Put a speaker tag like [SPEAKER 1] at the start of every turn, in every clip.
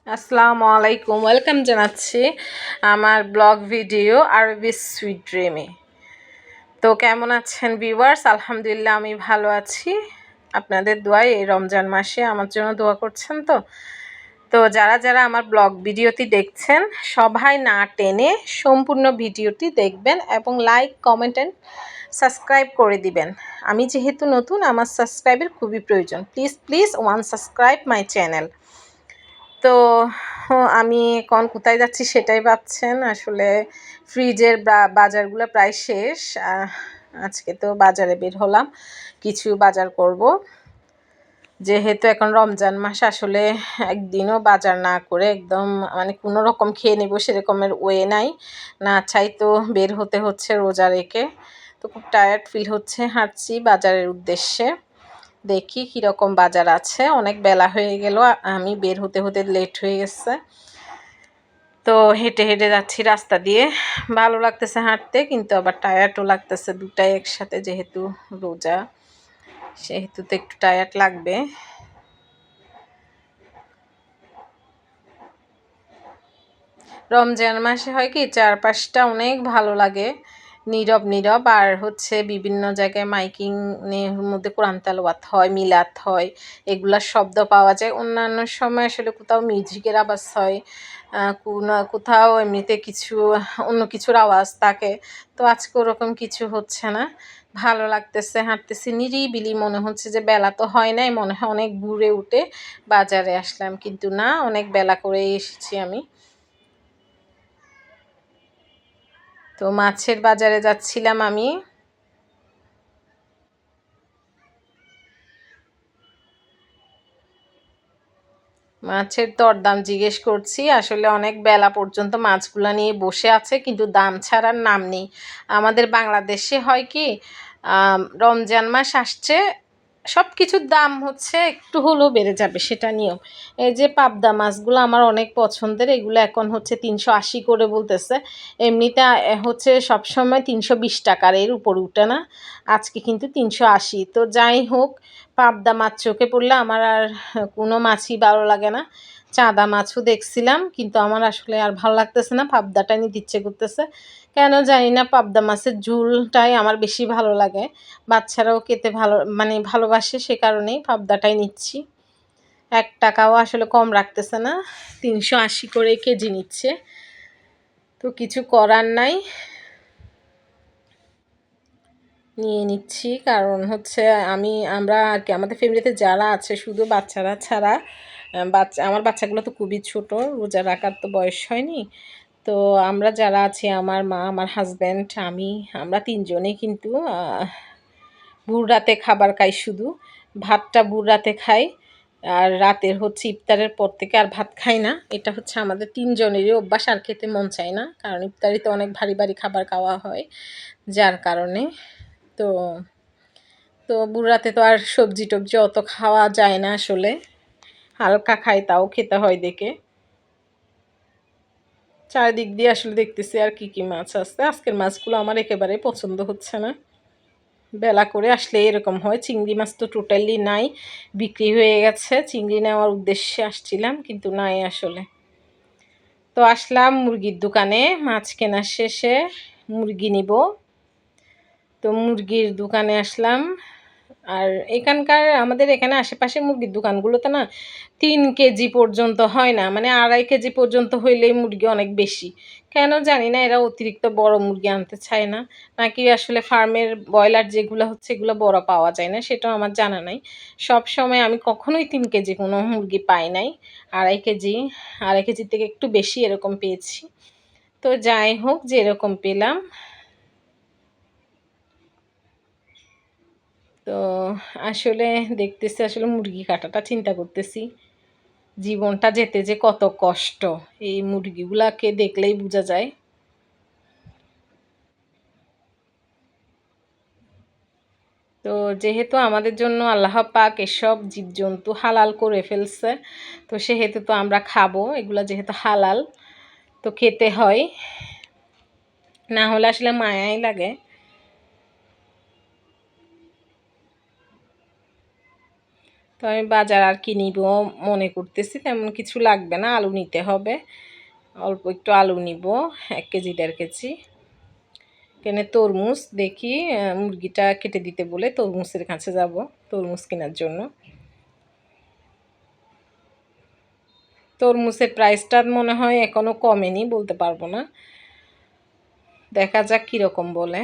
[SPEAKER 1] আসসালামু আলাইকুম, ওয়েলকাম জানাচ্ছি আমার ব্লগ ভিডিও আরবি সুইট ড্রিমে। তো কেমন আছেন ভিউয়ার্স? আলহামদুলিল্লাহ আমি ভালো আছি। আপনাদের দোয়ায় এই রমজান মাসে আমার জন্য দোয়া করছেন। তো যারা যারা আমার ব্লগ ভিডিওটি দেখছেন সবাই না টেনে সম্পূর্ণ ভিডিওটি দেখবেন এবং লাইক, কমেন্ট অ্যান্ড সাবস্ক্রাইব করে দিবেন। আমি যেহেতু নতুন, আমার সাবস্ক্রাইবের খুবই প্রয়োজন। Please please one subscribe my channel. তো আমি এখন কোথায় যাচ্ছি সেটাই ভাবছেন। আসলে ফ্রিজের বাজারগুলো প্রায় শেষ। আজকে তো বাজারে বের হলাম, কিছু বাজার করব। যেহেতু এখন রমজান মাস, আসলে একদিনও বাজার না করে একদম মানে কোনো রকম খেয়ে নেব সেরকমের ওয়ে নাই। না চাই তো বের হতে হচ্ছে রোজা রেখে। তো খুব টায়ার্ড ফিল হচ্ছে, হাঁটছি বাজারের উদ্দেশ্যে। দেখি কীরকম বাজার আছে। অনেক বেলা হয়ে গেল, আমি বের হতে হতে লেট হয়ে গেছে। তো হেঁটে হেঁটে যাচ্ছি রাস্তা দিয়ে। ভালো লাগতেছে হাঁটতে, কিন্তু আবার টায়ার্ডও লাগতেছে, দুটাই একসাথে। যেহেতু রোজা, সেহেতু তো একটু টায়ার্ড লাগবে। রমজান মাসে হয় কি, চারপাশটা অনেক ভালো লাগে, নীরব নীরব। আর হচ্ছে বিভিন্ন জায়গায় মাইকিং এর মধ্যে কোরআন তেলাওয়াত হয়, মিলাদ হয়, এগুলার শব্দ পাওয়া যায়। অন্যান্য সময় আসলে কোথাও মিউজিকের আওয়াজ হয়, কোথাও এমনিতে কিছু অন্য কিছুর আওয়াজ থাকে। তো আজকে ওরকম কিছু হচ্ছে না, ভালো লাগতেছে। হাঁটতেছি নিরিবিলি, মনে হচ্ছে যে বেলা তো হয় নাই, মনে হয় অনেক ঘুরে উঠে বাজারে আসলাম, কিন্তু না, অনেক বেলা করে এসেছি আমি। তো মাছের বাজারে যাচ্ছিলাম আমি। মাছের দরদাম জিজ্ঞেস করছি। আসলে অনেক বেলা পর্যন্ত মাছগুলা নিয়ে বসে আছে, কিন্তু দাম ছাড়ার নাম নেই। আমাদের বাংলাদেশে হয় কি, রমজান মাস আসছে, সব কিছুর দাম হচ্ছে একটু হলেও বেড়ে যাবে, সেটা নিয়ম। এই যে পাবদা মাছগুলো আমার অনেক পছন্দের, এগুলো এখন হচ্ছে 380 করে বলতেছে। এমনিতে হচ্ছে সবসময় 320 টাকার, এর উপর উঠে না। আজকে কিন্তু 380। তো যাই হোক, পাবদা মাছ চোখে পড়লে আমার আর কোনো মাছই ভালো লাগে না। চাঁদা মাছও দেখছিলাম, কিন্তু আমার আসলে আর ভালো লাগতেছে না, পাবদাটা নিতে ইচ্ছে করতেছে। কেন জানি না, পাবদা মাছের ঝুলটাই আমার বেশি ভালো লাগে। বাচ্চারাও খেতে ভালো মানে ভালোবাসে, সে কারণেই পাবদাটাই নিচ্ছি। 1 টাকাও আসলে কম রাখতেছে না, 380 করে কেজি নিচ্ছে। তো কিছু করার নাই, নিয়ে নিচ্ছি। কারণ হচ্ছে আমরা আর কি, আমাদের ফ্যামিলিতে যারা আছে, শুধু বাচ্চারা ছাড়া, আমার বাচ্চাগুলো তো খুবই ছোট, রোজা রাখার তো বয়স হয়নি। তো আমরা যারা আছি, আমার মা, আমার হাজব্যান্ড, আমরা তিনজনেই কিন্তু ভোর রাতে খাবার খাই। শুধু ভাতটা ভোর রাতে খাই, আর রাতের হচ্ছে ইফতারের পর থেকে আর ভাত খাই না। এটা হচ্ছে আমাদের তিনজনেরই অভ্যাস, আর খেতে মন চায় না, কারণ ইফতারিতে অনেক ভারী ভারী খাবার খাওয়া হয়, যার কারণে। তো তো ভোর রাতে তো আর সবজি টবজি অত খাওয়া যায় না আসলে, হালকা খাই, তাও খেতে হয় দেখে। চারিদিক দিয়ে আসলে দেখতেছি আর কি কি মাছ আছে। আজকের মাছগুলো আমার একেবারে পছন্দ হচ্ছে না। বেলা করে আসলে এরকম হয়। চিংড়ি মাছ তো টোটালি নাই, বিক্রি হয়ে গেছে। চিংড়ি নেওয়ার উদ্দেশ্যে আসছিলাম, কিন্তু নাই আসলে। তো আসলাম মুরগির দোকানে, মাছ কেনার শেষে মুরগি নিব। তো মুরগির দোকানে আসলাম। আর আমাদের এখানে আশেপাশে মুরগির দোকানগুলোতে না 3 কেজি পর্যন্ত হয় না, মানে 2.5 কেজি পর্যন্ত হইলেই মুরগি অনেক বেশি। কেন জানি না, এরা অতিরিক্ত বড় মুরগি আনতে চায় না, নাকি আসলে ফার্মের ব্রয়লার যেগুলো হচ্ছে এগুলো বড় পাওয়া যায় না, সেটাও আমার জানা নাই। সব সময় আমি কখনোই 3 কেজি কোনো মুরগি পাই নাই, 2.5 কেজি, 2.5 কেজির থেকে একটু বেশি এরকম পেয়েছি। তো যাই হোক, যে এরকম পেলাম। তো আসলে দেখতেছি, আসলে মুরগি কাটাটা চিন্তা করতেছি, জীবনটা যেতে যে কত কষ্ট, এই মুরগিগুলাকে দেখলেই বোঝা যায়। তো যেহেতু আমাদের জন্য আল্লাহ পাক এসব জীবজন্তু হালাল করে ফেলছে, তো সেহেতু তো আমরা খাবো, এগুলা যেহেতু হালাল, তো খেতে হয়, না হলে আসলে মায়াই লাগে। তো আমি বাজার আর কি নিব মনে করতেছি, তেমন কিছু লাগবে না, আলু নিতে হবে, অল্প একটু আলু নিব, 1 কেজি 1.5 কেজি। এখানে তরমুজ দেখি, মুরগিটা কেটে দিতে বলে তরমুজের কাছে যাব তরমুজ কেনার জন্য। তরমুজের প্রাইসটা মনে হয় এখনও কমেনি, বলতে পারবো না, দেখা যাক কীরকম বলে।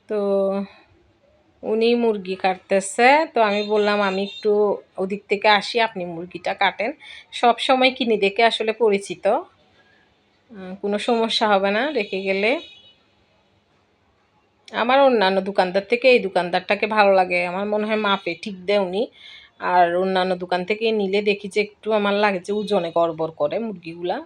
[SPEAKER 1] তো উনি মুরগি কাটতেছে, তো আমি বললাম আমি একটু ওদিক থেকে আসি, আপনি মুরগিটা কাটেন। সব সময় কিনে দেখে আসলে পরিচিত, কোনো সমস্যা হবে না রেখে গেলে। আমার অন্যান্য দোকানদার থেকে এই দোকানদারটাকে ভালো লাগে, আমার মনে হয় মাপে ঠিক দেয় উনি। আর অন্যান্য দোকান থেকে নিলে দেখি যে একটু আমার লাগে যে ওজনে গড়বড় করে মুরগিগুলা।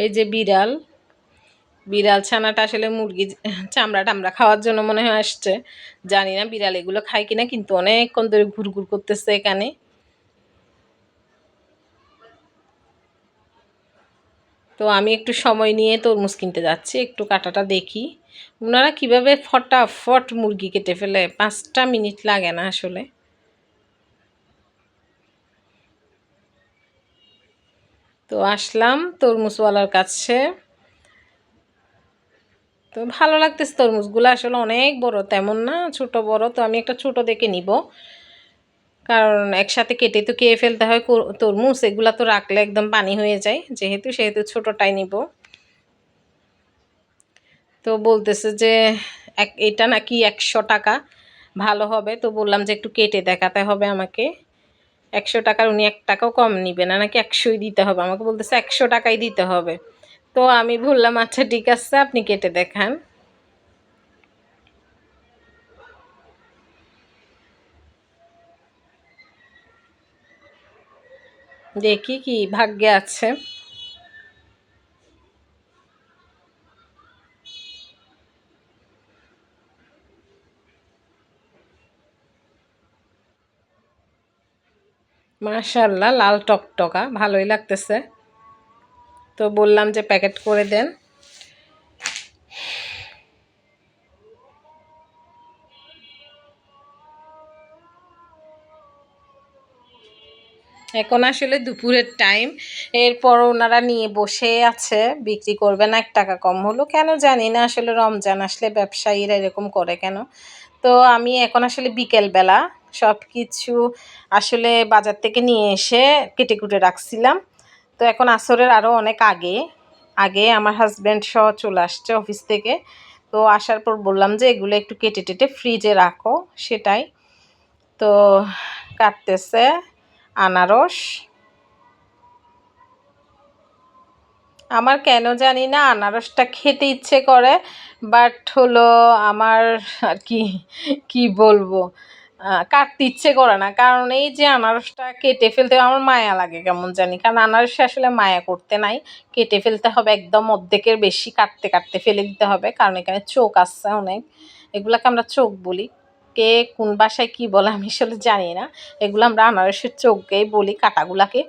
[SPEAKER 1] এই যে বিড়াল, বিড়াল ছানাটা আসলে মুরগি চামড়া টামড়া খাওয়ার জন্য মনে হয় আসছে, জানি না বিড়াল এগুলো খায় কিনা, কিন্তু অনেকক্ষণ ধরে ঘুরঘুর করতেছে এখানে। তো আমি একটু সময় নিয়ে তরমুজ কিনতে যাচ্ছি, একটু কাটাটা দেখি। ওনারা কিভাবে ফটাফট মুরগি কেটে ফেলে, 5টা মিনিট লাগে না আসলে। তো আসলাম তরমুজওয়ালার কাছে। তো ভালো লাগতেছে তরমুজগুলো, আসলে অনেক বড় তেমন না, ছোট বড়। তো আমি একটা ছোট দেখে নিব, কারণ একসাথে কেটে তো খেয়ে ফেলতে হয় তরমুজ, এগুলা তো রাখলে একদম পানি হয়ে যায়, সেহেতু ছোটটাই নিব। তো বলতেছে যে এটা নাকি 100 টাকা ভালো হবে। তো বললাম যে একটু কেটে দেখাতে হবে আমাকে। 100 টাকার উনি 1 টাকাও কম নিবে না, নাকি 100ই দিতে হবে, আমাকে বলতেছে 100 টাকাই দিতে হবে। তো আমি বললাম আচ্ছা ঠিক আছে, আপনি কেটে দেখান। দেখি কি ভাগ্যে আছে। মাশাআল্লাহ, লাল টকটকা, ভালোই লাগতেছে। তো বললাম যে প্যাকেট করে দেন। এখন আসলে দুপুরের টাইম, এরপর ওনারা নিয়ে বসে আছে, বিক্রি করবে না, 1 টাকা কম হলো কেন জানি না, আসলে রমজান আসলে ব্যবসায়ীরা এরকম করে কেন। তো আমি এখন আসলে বিকেলবেলা সব কিছু আসলে বাজার থেকে নিয়ে এসে কেটে কুটে রাখছিলাম। তো এখন আসরের আরও অনেক আগে আগে আমার হাজব্যান্ড সহ চলে আসছে অফিস থেকে। তো আসার পর বললাম যে এগুলো একটু কেটে টেটে ফ্রিজে রাখো, সেটাই। তো কাটতেছে আনারস। আমার কেন জানি না আনারসটা খেতে ইচ্ছে করে, বাট হলো আমার আর কি, কি বলবো, কাটতে ইচ্ছে করে না, কারণ এই যে আনারসটা কেটে ফেলতে আমার মায়া লাগে কেমন জানি, কারণ আনারসে আসলে মায়া করতে নাই, কেটে ফেলতে হবে একদম অর্ধেকের বেশি, কাটতে কাটতে ফেলে দিতে হবে, কারণ এখানে চোখ আছে অনেক, এগুলাকে আমরা চোখ বলি। কে কোন বাসায় কি বলে আমি আসলে জানি না, এগুলো আমরা আনারসের চোখকেই বলি কাটাগুলাকে।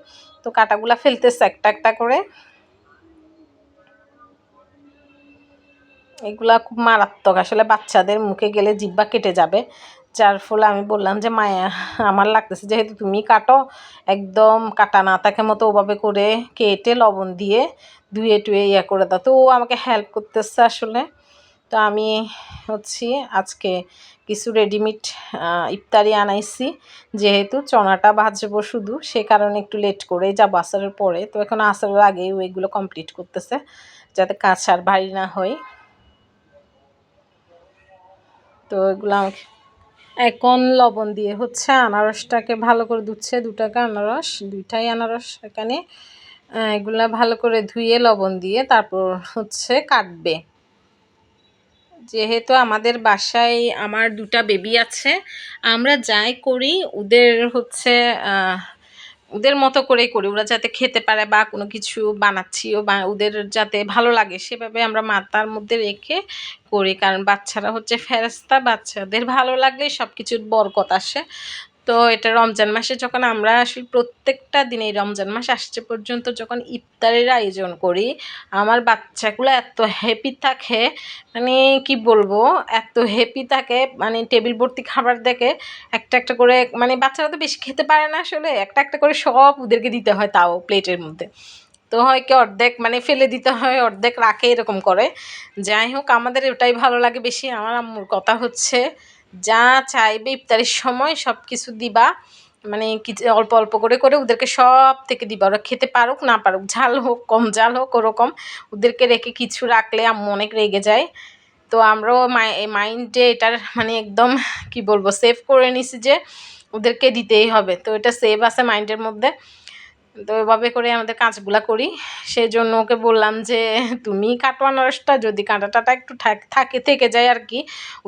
[SPEAKER 1] তো কাটাগুলা ফেলতেছে একটা একটা করে। এগুলা খুব মারাত্মক, আসলে বাচ্চাদের মুখে গেলে জিহ্বা কেটে যাবে, যার ফলে আমি বললাম যে মায়া আমার লাগতেছে, যেহেতু তুমি কাটো, একদম কাটা না থাকে মতো ওভাবে করে কেটে লবণ দিয়ে ধুয়ে টুয়ে ইয়ে করে দাও। তো ও আমাকে হেল্প করতেছে আসলে। তো আমি আজকে কিছু রেডিমেড ইফতারি আনাইছি, যেহেতু চনাটা ভাজবো শুধু, সে কারণে একটু লেট করে যাব আসরের পরে। তো এখন আসরের আগেই ওইগুলো কমপ্লিট করতেছে, যাতে কাজ আর ভারী না হয়। তো এগুলো আমাকে এখন লবণ দিয়ে হচ্ছে আনারসটাকে ভালো করে ধুচ্ছে, 2 টাকা আনারস, 2টাই আনারস এখানে। এগুলা ভালো করে ধুয়ে লবণ দিয়ে তারপর হচ্ছে কাটবে। যেহেতু আমাদের বাসায় আমার 2টা বেবি আছে, আমরা যাই করি ওদের হচ্ছে ওদের মতো করেই করি, ওরা যাতে খেতে পারে বা কোনো কিছু বানাচ্ছিও বা ওদের যাতে ভালো লাগে সেভাবে আমরা মাথার মধ্যে রেখে করি, কারণ বাচ্চারা হচ্ছে ফেরেশতা, বাচ্চাদের ভালো লাগলেই সব কিছুর বরকত আসে। তো এটা রমজান মাসে যখন আমরা আসলে প্রত্যেকটা দিন এই রমজান মাস আসছে পর্যন্ত যখন ইফতারের আয়োজন করি, আমার বাচ্চাগুলো এত হ্যাপি থাকে, মানে কি বলবো, এত হ্যাপি থাকে, মানে টেবিল ভর্তি খাবার দেখে একটা একটা করে, মানে বাচ্চারা তো বেশি খেতে পারে না আসলে, একটা একটা করে সব ওদেরকে দিতে হয়, তাও প্লেটের মধ্যে। তো হয় কি অর্ধেক মানে ফেলে দিতে হয়, অর্ধেক রাখে, এরকম করে। যাই হোক আমাদের ওটাই ভালো লাগে বেশি। আমার আম্মুর কথা হচ্ছে যা চাইবে ইফতারির সময় সব কিছু দিবা, মানে কিছু অল্প অল্প করে করে ওদেরকে সব থেকে দিবা, ওরা খেতে পারুক না পারুক, ঝাল হোক কম ঝাল হোক, ওরকম ওদেরকে রেখে কিছু রাখলে আম্মু অনেক রেগে যায়। তো আমরাও মাইন্ডে এটার মানে একদম কি বলবো সেভ করে নিছি যে ওদেরকে দিতেই হবে, তো এটা সেভ আছে মাইন্ডের মধ্যে। তো এভাবে করে আমাদের কাজগুলা করি। সেই জন্য ওকে বললাম যে তুমি কাটো আনারসটা, যদি কাঁটা টাটা একটু থাকে থেকে যায় আর কি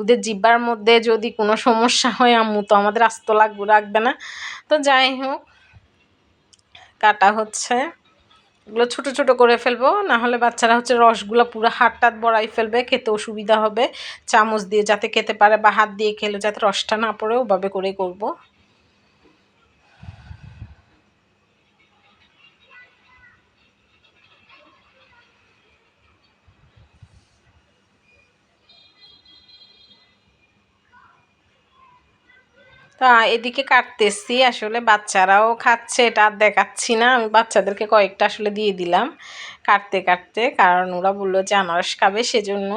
[SPEAKER 1] ওদের জিব্বার মধ্যে, যদি কোনো সমস্যা হয় আম্মু তো আমাদের আস্ত রাখবে না। তো যাই হোক কাটা হচ্ছে, এগুলো ছোট ছোট করে ফেলবো, না হলে বাচ্চারা হচ্ছে রসগুলো পুরো হাত টাত বড়াই ফেলবে, খেতে অসুবিধা হবে। চামচ দিয়ে যাতে খেতে পারে বা হাত দিয়ে খেলে যাতে রসটা না পড়ে, ওভাবে করেই করবো। তা এদিকে কাটতেছি, আসলে বাচ্চারাও খাচ্ছে, এটা আর দেখাচ্ছি না, আমি বাচ্চাদেরকে কয়েকটা আসলে দিয়ে দিলাম কাটতে কাটতে, কারণ ওরা বললো যে আনারস খাবে সেজন্য।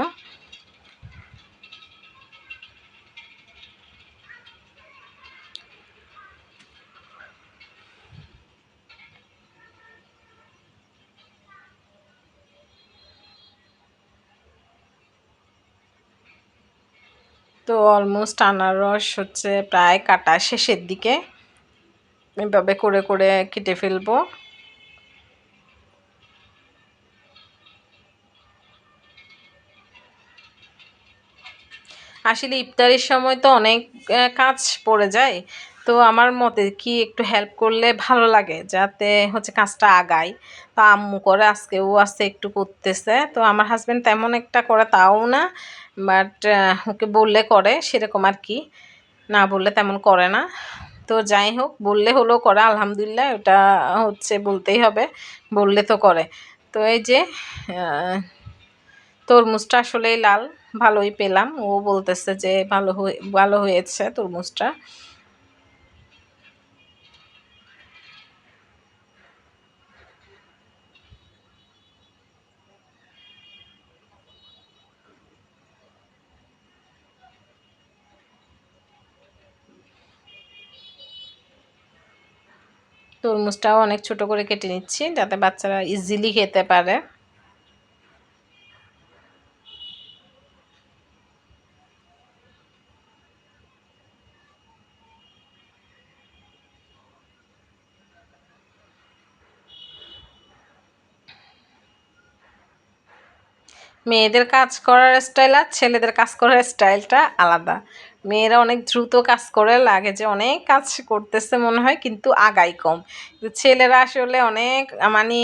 [SPEAKER 1] তো অলমোস্ট আনারস হচ্ছে প্রায় কাটা শেষের দিকে, এভাবে করে করে কেটে ফেলবো। আসলে ইফতারের সময় তো অনেক কাজ পড়ে যায়, তো আমার মতে কি একটু হেল্প করলে ভালো লাগে, যাতে হচ্ছে কাজটা আগায়। তো আম্মু করে, আজকে ও আছে একটু করতেছে, তো আমার হাজব্যান্ড তেমন একটা করে তাও না, বাট ওকে বললে করে সেরকম আর কি, না বললে তেমন করে না। তো যাই হোক বললে হলেও করে, আলহামদুলিল্লাহ ওটা হচ্ছে বলতেই হবে, বললে তো করে। তো এই যে তরমুজটা আসলেই লাল, ভালোই পেলাম, ও বলতেছে যে ভালো হয়েছে তরমুজটা। তরমুজটাও অনেক ছোট করে কেটে নিচ্ছি যাতে বাচ্চারা ইজিলি খেতে পারে। মেয়েদের কাজ করার স্টাইল আর ছেলেদের কাজ করার স্টাইলটা আলাদা। মেয়েরা অনেক দ্রুত কাজ করে, লাগে যে অনেক কাজ করতেছে মনে হয় কিন্তু আগাই কম। কিন্তু ছেলেরা আসলে অনেক মানে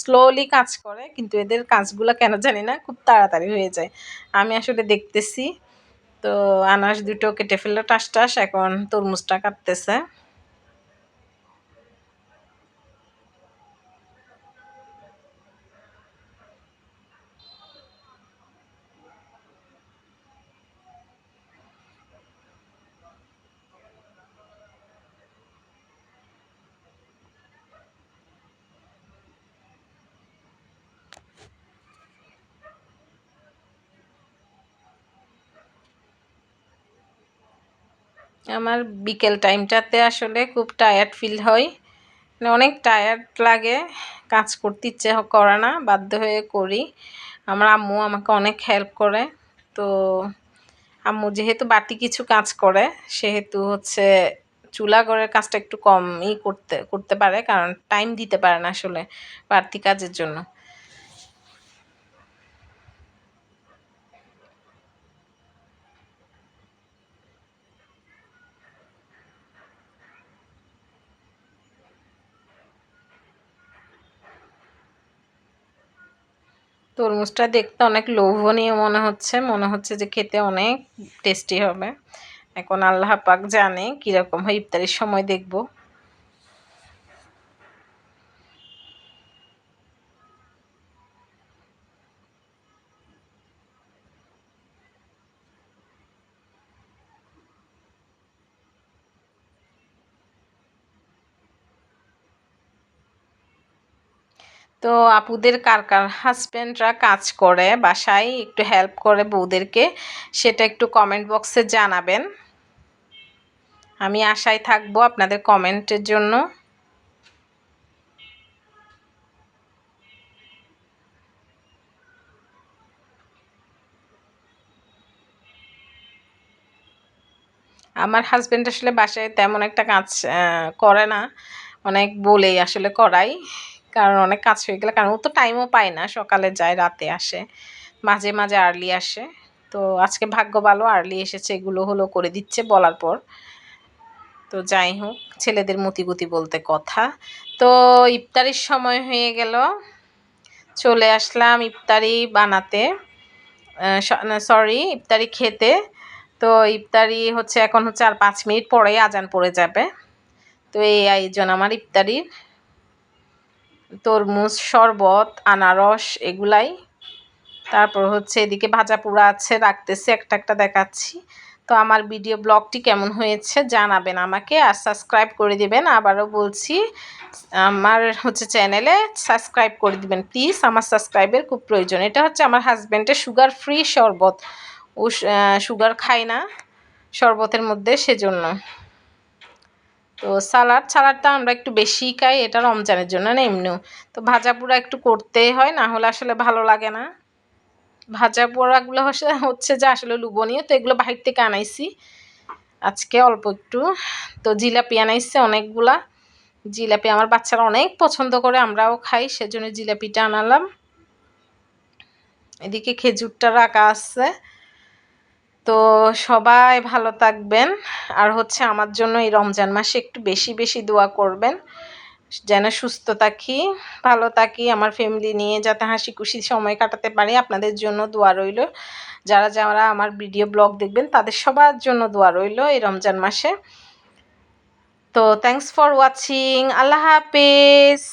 [SPEAKER 1] স্লোলি কাজ করে, কিন্তু এদের কাজগুলো কেন জানি না খুব তাড়াতাড়ি হয়ে যায়। আমি আসলে দেখতেছি। তো আনারস দুটো কেটে ফেললো টাস টাস, এখন তরমুজটা কাটতেছে। আমার বিকেল টাইমটাতে আসলে খুব টায়ার্ড ফিল হয়, মানে অনেক টায়ার্ড লাগে, কাজ করতে ইচ্ছে করে না, বাধ্য হয়ে করি। আমার আম্মু আমাকে অনেক হেল্প করে। তো আম্মু যেহেতু বাড়তি কিছু কাজ করে সেহেতু হচ্ছে চুলা ঘরের কাজটা একটু কমই করতে পারে, কারণ টাইম দিতে পারে না আসলে বাড়তি কাজের জন্য। তরমুজটা দেখতে অনেক লোভনীয় মনে হচ্ছে যে খেতে অনেক টেস্টি হবে। এখন আল্লাহ পাক জানে কীরকম হয়, ইফতারির সময় দেখব। তো আপুদের কার কার হাজব্যান্ডরা কাজ করে বাসায়, একটু হেল্প করে বউদেরকে, সেটা একটু কমেন্ট বক্সে জানাবেন। আমি আশায় থাকবো আপনাদের কমেন্টের জন্য। আমার হাজব্যান্ড আসলে বাসায় তেমন একটা কাজ করে না, অনেক বলেই আসলে করাই, কারণ অনেক কাজ হয়ে গেলে, কারণ ও তো টাইমও পায় না, সকালে যায় রাতে আসে, মাঝে মাঝে আর্লি আসে। তো আজকে ভাগ্য ভালো আর্লি এসেছে, এগুলো হলো করে দিচ্ছে বলার পর। তো যাই হোক, ছেলেদের মতিগতি বলতে কথা। তো ইফতারির সময় হয়ে গেল, চলে আসলাম ইফতারি বানাতে, সরি ইফতারি খেতে। তো ইফতারি হচ্ছে এখন হচ্ছে আর 5 মিনিট পরেই আজান পড়ে যাবে। তো এই আয়োজন আমার ইফতারির, তরমুজ শরবত আনারস এগুলাই, তারপর হচ্ছে এদিকে ভাজা পোড়া আছে, রাখতেছি একটা একটা দেখাচ্ছি। তো আমার ভিডিও ব্লগটি কেমন হয়েছে জানাবেন আমাকে, আর সাবস্ক্রাইব করে দিবেন। আবারও বলছি, আমার হচ্ছে চ্যানেলে সাবস্ক্রাইব করে দিবেন প্লিজ, আমার সাবস্ক্রাইবের খুব প্রয়োজন। এটা হচ্ছে আমার হাজব্যান্ডের সুগার ফ্রি শরবত, ও সুগার খায় না শরবতের মধ্যে, সেজন্য। তো সালাডটা আমরা একটু বেশিই খাই, এটা রমজানের জন্য না, এমনিও তো ভাজা পোড়া একটু করতেই হয়, না হলে আসলে ভালো লাগে না। ভাজা পোড়াগুলো হচ্ছে যে আসলে লোভনীয়, তো এগুলো বাহির থেকে আনাইছি আজকে অল্প একটু। তো জিলাপি আনাইছে অনেকগুলা, জিলাপি আমার বাচ্চারা অনেক পছন্দ করে, আমরাও খাই, সেজন্য জিলাপিটা আনালাম। এদিকে খেজুরটা রাখা আছে। তো সবাই ভালো থাকবেন, আর হচ্ছে আমার জন্য এই রমজান মাসে একটু বেশি বেশি দোয়া করবেন, যেন সুস্থ থাকি, ভালো থাকি, আমার ফ্যামিলি নিয়ে যাতে হাসি খুশি সময় কাটাতে পারি। আপনাদের জন্য দোয়া রইল, যারা যারা আমার ভিডিও ব্লগ দেখবেন তাদের সবার জন্য দোয়া রইল এই রমজান মাসে। তো থ্যাংকস ফর ওয়াচিং, আল্লাহ হাফেজ।